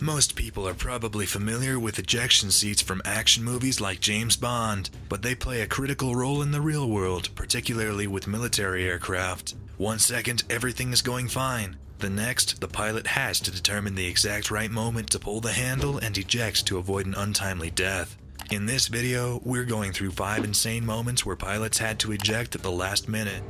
Most people are probably familiar with ejection seats from action movies like James Bond, but they play a critical role in the real world, particularly with military aircraft. 1 second, everything is going fine. The next, the pilot has to determine the exact right moment to pull the handle and eject to avoid an untimely death. In this video, we're going through 5 insane moments where pilots had to eject at the last minute.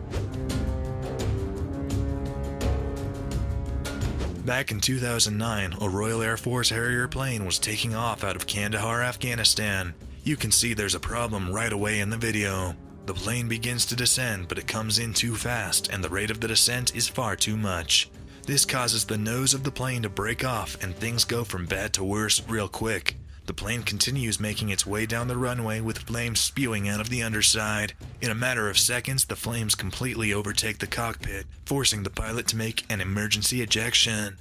Back in 2009, a Royal Air Force Harrier plane was taking off out of Kandahar, Afghanistan. You can see there's a problem right away in the video. The plane begins to descend, but it comes in too fast, and the rate of the descent is far too much. This causes the nose of the plane to break off, and things go from bad to worse real quick. The plane continues making its way down the runway with flames spewing out of the underside. In a matter of seconds, the flames completely overtake the cockpit, forcing the pilot to make an emergency ejection.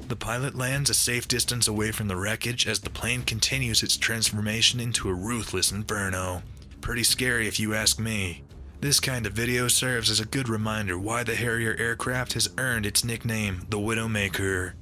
The pilot lands a safe distance away from the wreckage as the plane continues its transformation into a ruthless inferno. Pretty scary if you ask me. This kind of video serves as a good reminder why the Harrier aircraft has earned its nickname, the Widowmaker.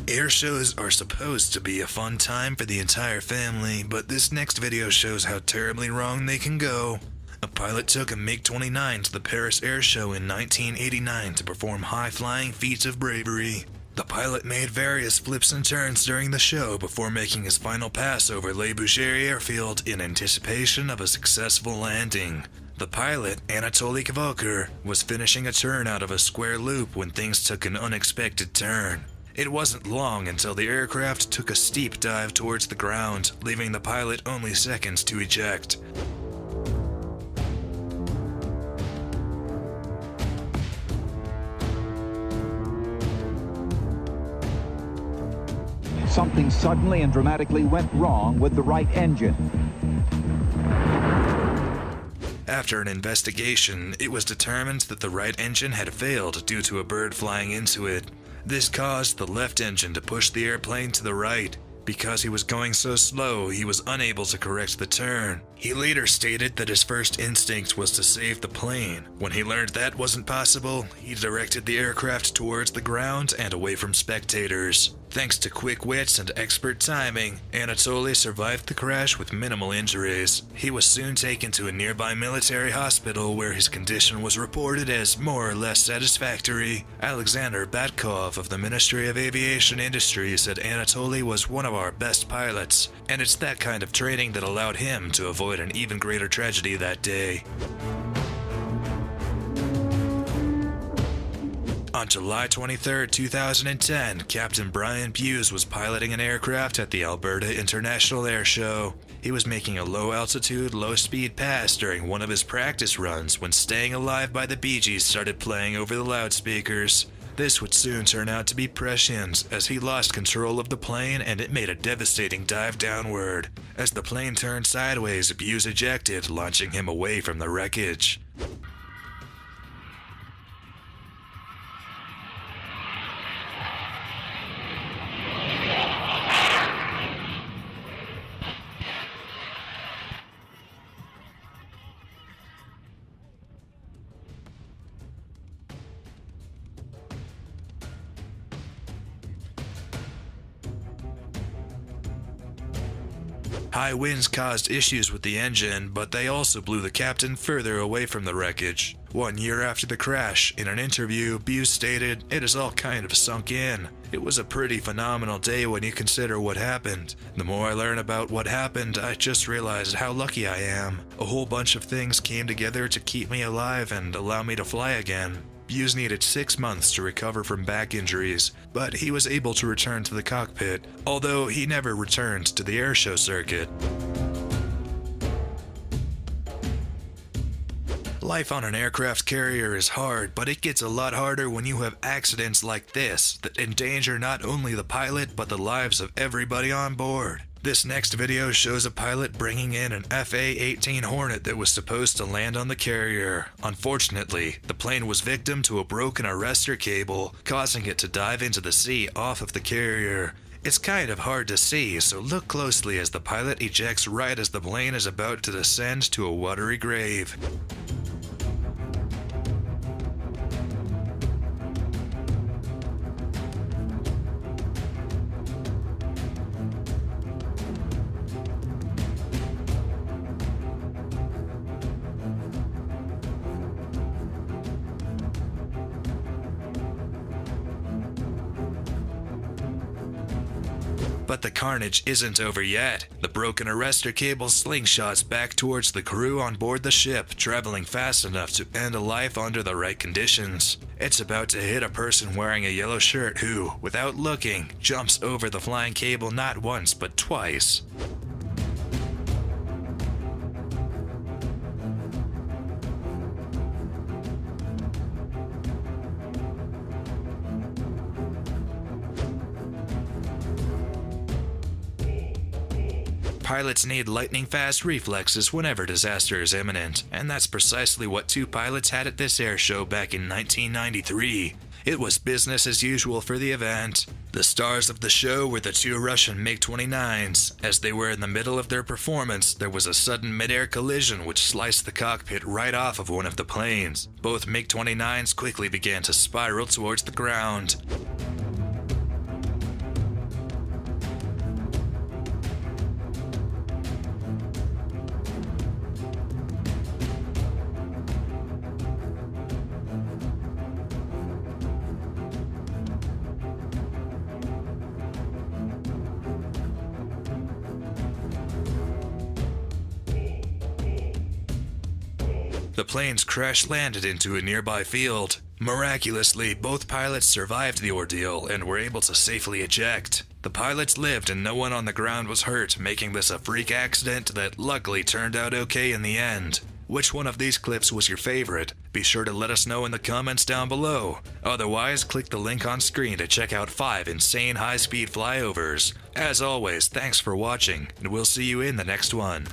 Air shows are supposed to be a fun time for the entire family, but this next video shows how terribly wrong they can go. A pilot took a MiG-29 to the Paris Air Show in 1989 to perform high-flying feats of bravery. The pilot made various flips and turns during the show before making his final pass over Le Bourget Airfield in anticipation of a successful landing. The pilot, Anatoly Kavoker, was finishing a turn out of a square loop when things took an unexpected turn. It wasn't long until the aircraft took a steep dive towards the ground, leaving the pilot only seconds to eject. Something suddenly and dramatically went wrong with the right engine. After an investigation, it was determined that the right engine had failed due to a bird flying into it. This caused the left engine to push the airplane to the right. Because he was going so slow, he was unable to correct the turn. He later stated that his first instinct was to save the plane. When he learned that wasn't possible, he directed the aircraft towards the ground and away from spectators. Thanks to quick wits and expert timing, Anatoly survived the crash with minimal injuries. He was soon taken to a nearby military hospital where his condition was reported as more or less satisfactory. Alexander Batkov of the Ministry of Aviation Industry said Anatoly was one of our best pilots, and it's that kind of training that allowed him to avoid an even greater tragedy that day. On July 23, 2010, Captain Brian Buse was piloting an aircraft at the Alberta International Air Show. He was making a low-altitude, low-speed pass during one of his practice runs when Staying Alive by the Bee Gees started playing over the loudspeakers. This would soon turn out to be prescient, as he lost control of the plane and it made a devastating dive downward. As the plane turned sideways, Buse ejected, launching him away from the wreckage. High winds caused issues with the engine, but they also blew the captain further away from the wreckage. 1 year after the crash, in an interview, Buse stated, "It is all kind of sunk in. It was a pretty phenomenal day when you consider what happened. The more I learn about what happened, I just realized how lucky I am. A whole bunch of things came together to keep me alive and allow me to fly again." Buse needed 6 months to recover from back injuries, but he was able to return to the cockpit, although he never returned to the airshow circuit. Life on an aircraft carrier is hard, but it gets a lot harder when you have accidents like this that endanger not only the pilot but the lives of everybody on board. This next video shows a pilot bringing in an FA-18 Hornet that was supposed to land on the carrier. Unfortunately, the plane was victim to a broken arrestor cable, causing it to dive into the sea off of the carrier. It's kind of hard to see, so look closely as the pilot ejects right as the plane is about to descend to a watery grave. But the carnage isn't over yet. The broken arrestor cable slingshots back towards the crew on board the ship, traveling fast enough to end a life under the right conditions. It's about to hit a person wearing a yellow shirt who, without looking, jumps over the flying cable not once but twice. Pilots need lightning-fast reflexes whenever disaster is imminent, and that's precisely what two pilots had at this air show back in 1993. It was business as usual for the event. The stars of the show were the two Russian MiG-29s. As they were in the middle of their performance, there was a sudden mid-air collision which sliced the cockpit right off of one of the planes. Both MiG-29s quickly began to spiral towards the ground. The planes crash-landed into a nearby field. Miraculously, both pilots survived the ordeal and were able to safely eject. The pilots lived and no one on the ground was hurt, making this a freak accident that luckily turned out okay in the end. Which one of these clips was your favorite? Be sure to let us know in the comments down below. Otherwise, click the link on screen to check out 5 insane high-speed flyovers. As always, thanks for watching, and we'll see you in the next one.